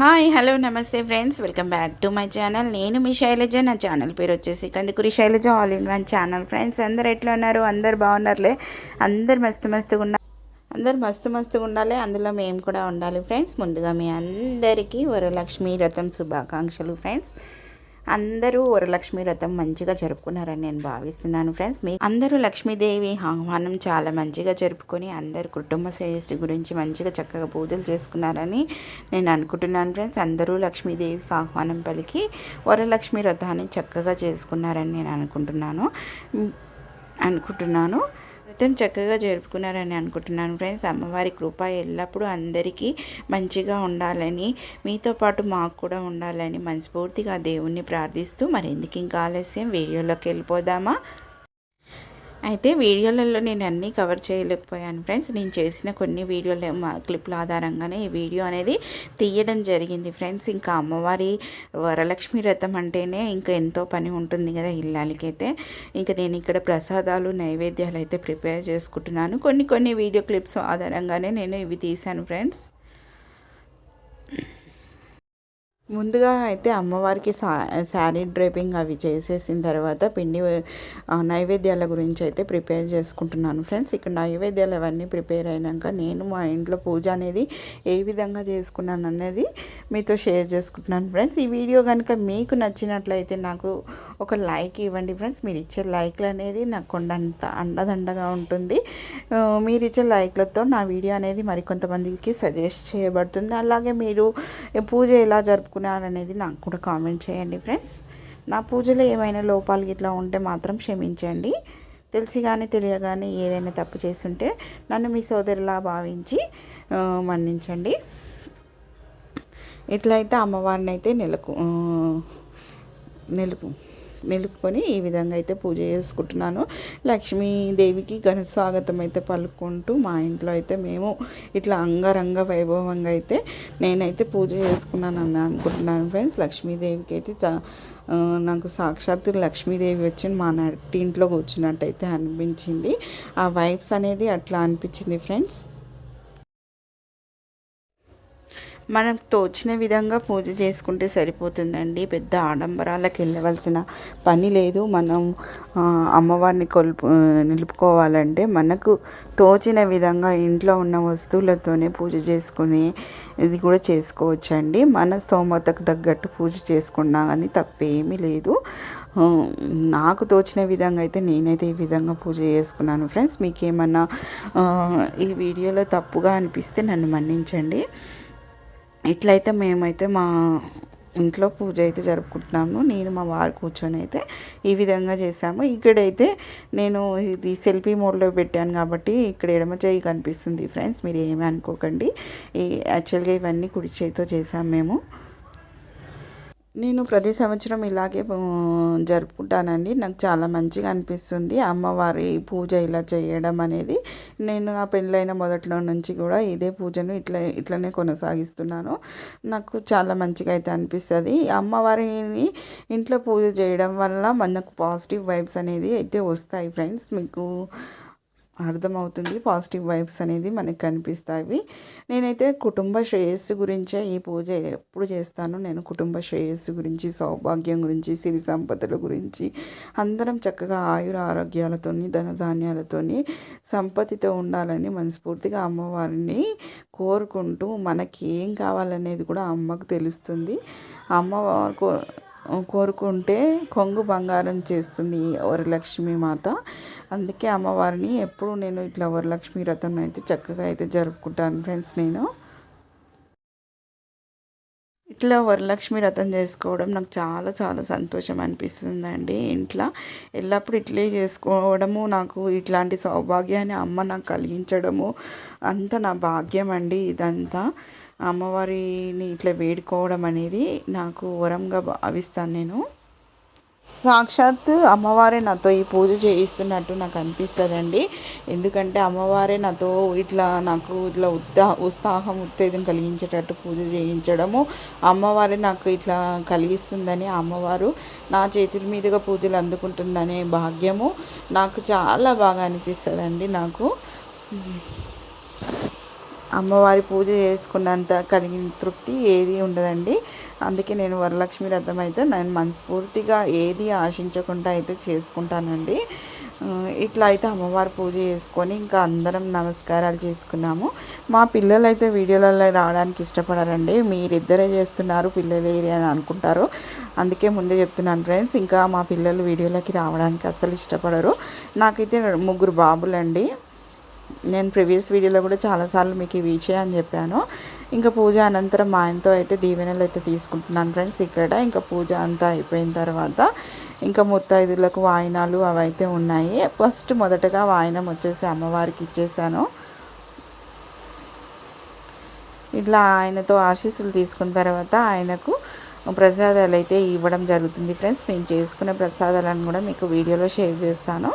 Hi hello namaste friends, welcome back to my channel. నేను మీ శైలజ. నా ఛానల్ పేరు వచ్చేసి Kandukuri Shailaja all in one channel. Friends అందరు ఎట్లా ఉన్నారు? అందరు బాగున్నారులే. అందరు మస్తు మస్తుగా ఉండాలి, అందులో మేము కూడా ఉండాలి. ఫ్రెండ్స్ ముందుగా మీ అందరికీ వరలక్ష్మి వ్రతం శుభాకాంక్షలు. ఫ్రెండ్స్ అందరూ వరలక్ష్మి వ్రతం మంచిగా జరుపుకున్నారని నేను భావిస్తున్నాను. ఫ్రెండ్స్ మీ అందరూ లక్ష్మీదేవి ఆహ్వానం చాలా మంచిగా జరుపుకొని అందరు కుటుంబ శ్రేయస్సు గురించి మంచిగా చక్కగా పూజలు చేసుకున్నారని నేను అనుకుంటున్నాను. ఫ్రెండ్స్ అందరూ లక్ష్మీదేవికి ఆహ్వానం పలికి వరలక్ష్మి వ్రతాన్ని చక్కగా చేసుకున్నారని నేను అనుకుంటున్నాను. వ్రతం చక్కగా జరుపుకున్నారని అనుకుంటున్నాను. ఫ్రెండ్స్ అమ్మవారి కృప ఎల్లప్పుడూ అందరికీ మంచిగా ఉండాలని, మీతో పాటు మాకు కూడా ఉండాలని మనస్ఫూర్తిగా దేవుణ్ణి ప్రార్థిస్తూ మరెందుకు ఇంకా ఆలస్యం వీడియోలోకి వెళ్ళిపోదామా? అయితే వీడియోలలో నేను అన్నీ కవర్ చేయలేకపోయాను ఫ్రెండ్స్. నేను చేసిన కొన్ని వీడియోల క్లిప్ల ఆధారంగానే ఈ వీడియో అనేది తీయడం జరిగింది. ఫ్రెండ్స్ ఇంకా అమ్మవారి వరలక్ష్మి వ్రతం అంటేనే ఇంకా ఎంతో పని ఉంటుంది కదా ఇల్లాలకైతే. ఇంకా నేను ఇక్కడ ప్రసాదాలు నైవేద్యాలు అయితే ప్రిపేర్ చేసుకుంటున్నాను. కొన్ని వీడియో క్లిప్స్ ఆధారంగానే నేను ఇవి తీశాను ఫ్రెండ్స్. ముందుగా అయితే అమ్మవారికి శారీ డ్రైపింగ్ అవి చేసేసిన తర్వాత పిండి నైవేద్యాల గురించి అయితే ప్రిపేర్ చేసుకుంటున్నాను ఫ్రెండ్స్. ఇక్కడ నైవేద్యాలు అవన్నీ ప్రిపేర్ అయినాక నేను మా ఇంట్లో పూజ అనేది ఏ విధంగా చేసుకున్నాను అనేది మీతో షేర్ చేసుకుంటున్నాను ఫ్రెండ్స్. ఈ వీడియో కనుక మీకు నచ్చినట్లయితే నాకు ఒక లైక్ ఇవ్వండి ఫ్రెండ్స్. మీరు ఇచ్చే లైక్లు అనేది నాకు కొండంత అండదండగా ఉంటుంది. మీరు ఇచ్చే లైక్లతో నా వీడియో అనేది మరికొంతమందికి సజెస్ట్ చేయబడుతుంది. అలాగే మీరు పూజ ఎలా జరుపుకున్నారనేది నాకు కూడా కామెంట్ చేయండి ఫ్రెండ్స్. నా పూజలో ఏమైనా లోపాలు ఇట్లా ఉంటే మాత్రం క్షమించండి. తెలిసి కానీ తెలియగానే ఏదైనా తప్పు చేస్తుంటే నన్ను మీ సోదరులా భావించి మన్నించండి. ఇట్లయితే అమ్మవారిని అయితే నిలుపుకొని ఈ విధంగా అయితే పూజ చేసుకుంటున్నాను. లక్ష్మీదేవికి ఘన స్వాగతం అయితే పలుకుంటూ మా ఇంట్లో అయితే మేము ఇట్లా అంగరంగ వైభవంగా అయితే నేనైతే పూజ చేసుకున్నానని అనుకుంటున్నాను ఫ్రెండ్స్. లక్ష్మీదేవికి అయితే నాకు సాక్షాత్తు లక్ష్మీదేవి వచ్చి మా ఇంట్లో కూర్చున్నట్టయితే అనిపించింది. ఆ వైబ్స్ అనేది అట్లా అనిపించింది ఫ్రెండ్స్. మనకు తోచిన విధంగా పూజ చేసుకుంటే సరిపోతుందండి. పెద్ద ఆడంబరాలకు వెళ్ళవలసిన పని లేదు. మనం అమ్మవారిని నిలుపుకోవాలంటే మనకు తోచిన విధంగా ఇంట్లో ఉన్న వస్తువులతోనే పూజ చేసుకుని ఇది కూడా చేసుకోవచ్చండి. మన స్తోమతకు తగ్గట్టు పూజ చేసుకున్నా కానీ తప్పేమీ లేదు. నాకు తోచిన విధంగా అయితే నేనైతే ఈ విధంగా పూజ చేసుకున్నాను ఫ్రెండ్స్. మీకు ఏమన్నా ఈ వీడియోలో తప్పుగా అనిపిస్తే నన్ను మన్నించండి. ఇట్లయితే మేమైతే మా ఇంట్లో పూజ అయితే జరుపుకుంటున్నాము. నేను మా వారు కూర్చొని అయితే ఈ విధంగా చేసాము. ఇక్కడైతే నేను ఇది సెల్ఫీ మోడ్లో పెట్టాను కాబట్టి ఇక్కడ ఎడమ చేయి కనిపిస్తుంది ఫ్రెండ్స్. మీరు ఏమీ అనుకోకండి. యాక్చువల్గా ఇవన్నీ కుడి చేయితో చేసాము మేము. నేను ప్రతి సంవత్సరం ఇలాగే జరుపుకుంటానండి. నాకు చాలా మంచిగా అనిపిస్తుంది అమ్మవారి పూజ ఇలా చేయడం అనేది. నేను నా పెళ్ళైన మొదట్లో నుంచి కూడా ఇదే పూజను ఇట్లనే కొనసాగిస్తున్నాను. నాకు చాలా మంచిగా అయితే అనిపిస్తుంది. అమ్మవారిని ఇంట్లో పూజ చేయడం వల్ల మనకు పాజిటివ్ వైబ్స్ అనేది అయితే వస్తాయి ఫ్రెండ్స్. మీకు అర్థమవుతుంది. పాజిటివ్ వైబ్స్ అనేది మనకు కనిపిస్తాయి. నేనైతే కుటుంబ శ్రేయస్సు గురించే ఈ పూజ ఎప్పుడు చేస్తాను. నేను కుటుంబ శ్రేయస్సు గురించి, సౌభాగ్యం గురించి, సిరి సంపదల గురించి, అందరం చక్కగా ఆయుర ఆరోగ్యాలతోని ధనధాన్యాలతోని సంపత్తితో ఉండాలని మనస్ఫూర్తిగా అమ్మవారిని కోరుకుంటూ మనకి ఏం కావాలనేది కూడా అమ్మకు తెలుస్తుంది. అమ్మవారు కోరుకుంటే కొంగు బంగారం చేస్తుంది వరలక్ష్మి మాత. అందుకే అమ్మవారిని ఎప్పుడు నేను ఇట్లా వరలక్ష్మి వ్రతం అయితే చక్కగా అయితే జరుపుకుంటాను ఫ్రెండ్స్. నేను ఇట్లా వరలక్ష్మి వ్రతం చేసుకోవడం నాకు చాలా చాలా సంతోషం అనిపిస్తుందండి. ఇంట్లో ఎల్లప్పుడు ఇట్లే చేసుకోవడము, నాకు ఇట్లాంటి సౌభాగ్యాన్ని అమ్మ నాకు కలిగించడము అంత నా భాగ్యం అండి. ఇదంతా అమ్మవారిని ఇట్లా వేడుకోవడం అనేది నాకు వరంగా భావిస్తాను నేను. సాక్షాత్ అమ్మవారే నాతో ఈ పూజ చేయిస్తున్నట్టు నాకు అనిపిస్తుందండి. ఎందుకంటే అమ్మవారే నాతో నాకు ఉత్సాహం ఉత్తేజం కలిగించేటట్టు పూజ చేయించడము అమ్మవారే నాకు ఇట్లా కలిగిస్తుందని, అమ్మవారు నా చేతుల మీదుగా పూజలు అందుకుంటుందనే భాగ్యము నాకు చాలా బాగా అనిపిస్తుందండి. నాకు అమ్మవారి పూజ చేసుకున్నంత కలిగిన తృప్తి ఏది ఉండదండి. అందుకే నేను వరలక్ష్మి వ్రతం అయితే నేను మనస్ఫూర్తిగా ఏది ఆశించకుండా అయితే చేసుకుంటానండి. ఇట్లా అయితే అమ్మవారి పూజ చేసుకొని ఇంకా అందరం నమస్కారాలు చేసుకున్నాము. మా పిల్లలు అయితే వీడియోలలో రావడానికి ఇష్టపడారండి. మీరిద్దరే చేస్తున్నారు పిల్లలేరి అని అనుకుంటారు. అందుకే ముందే చెప్తున్నాను ఫ్రెండ్స్. ఇంకా మా పిల్లలు వీడియోలోకి రావడానికి అస్సలు ఇష్టపడరు. నాకైతే 3 బాబులండి. నేను ప్రీవియస్ వీడియోలో కూడా చాలాసార్లు మీకు ఈ విషయాన్ని చెప్పాను. ఇంకా పూజ అనంతరం మా ఆయనతో అయితే దీవెనలు అయితే తీసుకుంటున్నాను ఫ్రెండ్స్. ఇక్కడ ఇంకా పూజ అంతా అయిపోయిన తర్వాత ఇంకా ముత్తైదులకు వాయినాలు అవి అయితే ఉన్నాయి. ఫస్ట్ మొదటగా వాయినం వచ్చేసి అమ్మవారికి ఇచ్చేసాను. ఇట్లా ఆయనతో ఆశీస్సులు తీసుకున్న తర్వాత ఆయనకు ప్రసాదాలు అయితే ఇవ్వడం జరుగుతుంది ఫ్రెండ్స్. నేను చేసుకునే ప్రసాదాలను కూడా మీకు వీడియోలో షేర్ చేస్తాను.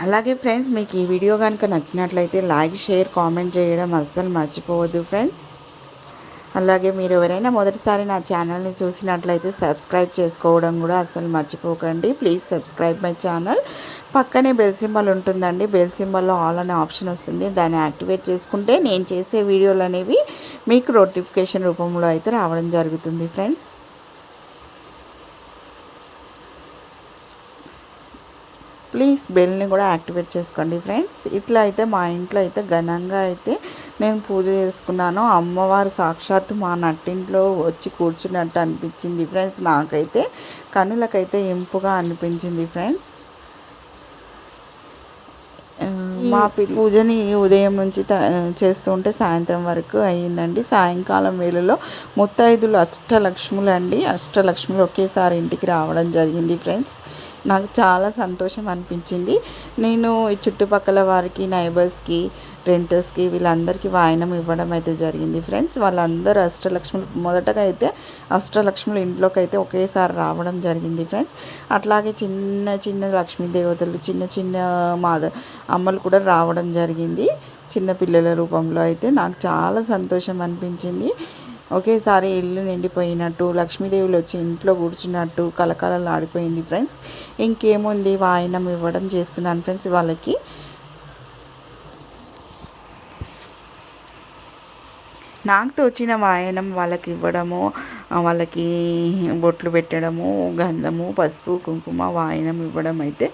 అలాగే ఫ్రెండ్స్, మీకు ఈ వీడియో కనుక నచ్చినట్లయితే లైక్, షేర్, కామెంట్ చేయడం అస్సలు మర్చిపోవద్దు ఫ్రెండ్స్. అలాగే మీరు ఎవరైనా మొదటిసారి నా ఛానల్ని చూసినట్లయితే సబ్స్క్రైబ్ చేసుకోవడం కూడా అస్సలు మర్చిపోకండి. Please subscribe my channel. పక్కనే బెల్ సింబల్ ఉంటుందండి. బెల్ సింబల్లో ఆల్ అనే ఆప్షన్ వస్తుంది. దాన్ని యాక్టివేట్ చేసుకుంటే నేను చేసే వీడియోలు అనేవి మీకు నోటిఫికేషన్ రూపంలో అయితే రావడం జరుగుతుంది ఫ్రెండ్స్. ప్లీజ్ బెల్ని కూడా యాక్టివేట్ చేసుకోండి ఫ్రెండ్స్. ఇట్లా అయితే మా ఇంట్లో అయితే ఘనంగా అయితే నేను పూజ చేసుకున్నాను. అమ్మవారు సాక్షాత్తు మా నట్టింట్లో వచ్చి కూర్చున్నట్టు అనిపించింది ఫ్రెండ్స్. నాకైతే కనులకైతే ఇంపుగా అనిపించింది ఫ్రెండ్స్. మా పూజని ఉదయం నుంచి చేస్తుంటే సాయంత్రం వరకు అయ్యిందండి. సాయంకాలం వేళలో ముత్తైదులు అష్టలక్ష్ములు అండి, అష్టలక్ష్ములు ఒకేసారి ఇంటికి రావడం జరిగింది ఫ్రెండ్స్. నాకు చాలా సంతోషం అనిపించింది. నేను ఈ చుట్టుపక్కల వారికి, నైబర్స్కి, రెంటర్స్కి వీళ్ళందరికీ వాయినం ఇవ్వడం అయితే జరిగింది ఫ్రెండ్స్. వాళ్ళందరూ అష్టలక్ష్ములు మొదటగా అయితే అష్టలక్ష్ములు ఇంట్లోకి అయితే ఒకేసారి రావడం జరిగింది ఫ్రెండ్స్. అట్లాగే చిన్న చిన్న లక్ష్మీ దేవతలు, చిన్న చిన్న అమ్మలు కూడా రావడం జరిగింది చిన్న పిల్లల రూపంలో. అయితే నాకు చాలా సంతోషం అనిపించింది. ఒకేసారి ఇల్లు నిండిపోయినట్టు, లక్ష్మీదేవులు వచ్చి ఇంట్లో కూర్చున్నట్టు కలకలలు ఆడిపోయింది ఫ్రెండ్స్. ఇంకేముంది, వాయినం ఇవ్వడం చేస్తున్నాను ఫ్రెండ్స్. వాళ్ళకి నాకు తోచిన వాయనం వాళ్ళకి ఇవ్వడము, వాళ్ళకి బొట్లు పెట్టడము, గంధము, పసుపు, కుంకుమ వాయనం ఇవ్వడం అయితే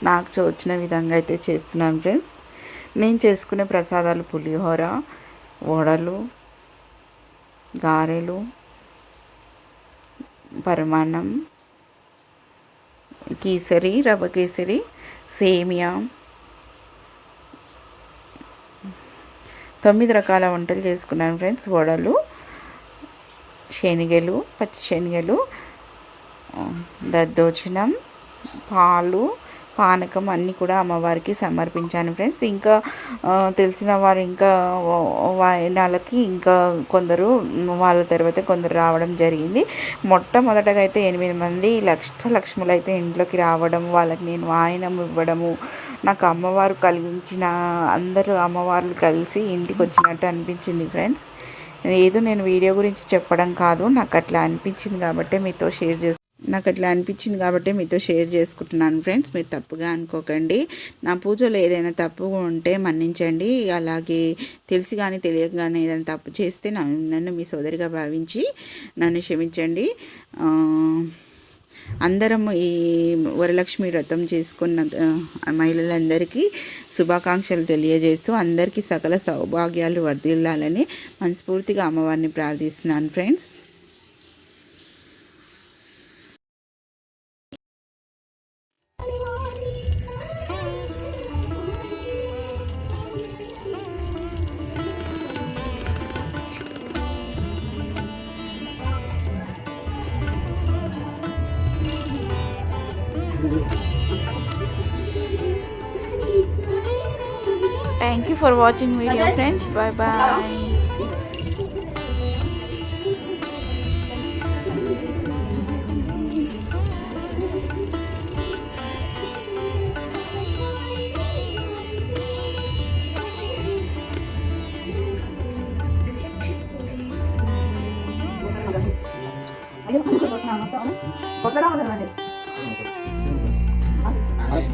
నాకు తోచిన విధంగా అయితే చేస్తున్నాను ఫ్రెండ్స్. నేను చేసుకునే ప్రసాదాలు పులిహోర, వడలు, గారెలు, పరమాన్నం, కేసరి, రవ్వ కేసరి, సేమియా, 9 రకాల వంటలు చేసుకున్నాను ఫ్రెండ్స్. వడలు, శనగలు, పచ్చి శనగలు, దద్దోజనం, పాలు, పానకం అన్నీ కూడా అమ్మవారికి సమర్పించాను ఫ్రెండ్స్. ఇంకా తెలిసిన వారు ఇంకా వాయినాలకి ఇంకా కొందరు వాళ్ళ తర్వాత కొందరు రావడం జరిగింది. మొట్టమొదటగా అయితే 8 మంది లక్ష్ములు అయితే ఇంట్లోకి రావడం, వాళ్ళకి నేను వాయినం ఇవ్వడము, నాకు అమ్మవారు కలిగించిన అందరూ అమ్మవార్లు కలిసి ఇంటికి వచ్చినట్టు అనిపించింది ఫ్రెండ్స్. ఏదో నేను వీడియో గురించి చెప్పడం కాదు, నాకు అట్లా అనిపించింది కాబట్టి మీతో షేర్ చేసుకుంటున్నాను ఫ్రెండ్స్. మీరు తప్పుగా అనుకోకండి. నా పూజలో ఏదైనా తప్పు ఉంటే మన్నించండి. అలాగే తెలిసి కానీ తెలియక కానీ ఏదైనా తప్పు చేస్తే నన్ను మీ సోదరిగా భావించి నన్ను క్షమించండి. అందరం ఈ వరలక్ష్మి వ్రతం చేసుకున్న మహిళలందరికీ శుభాకాంక్షలు తెలియజేస్తూ అందరికీ సకల సౌభాగ్యాలు వర్ధిల్లాలని మనస్ఫూర్తిగా అమ్మవారిని ప్రార్థిస్తున్నాను friends. Thank you for watching video friends. Bye bye. Ayo,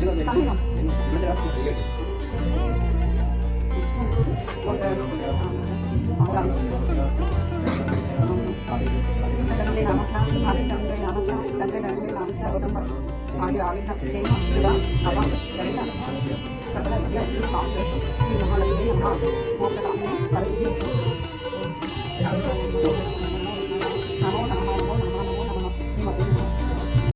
సకల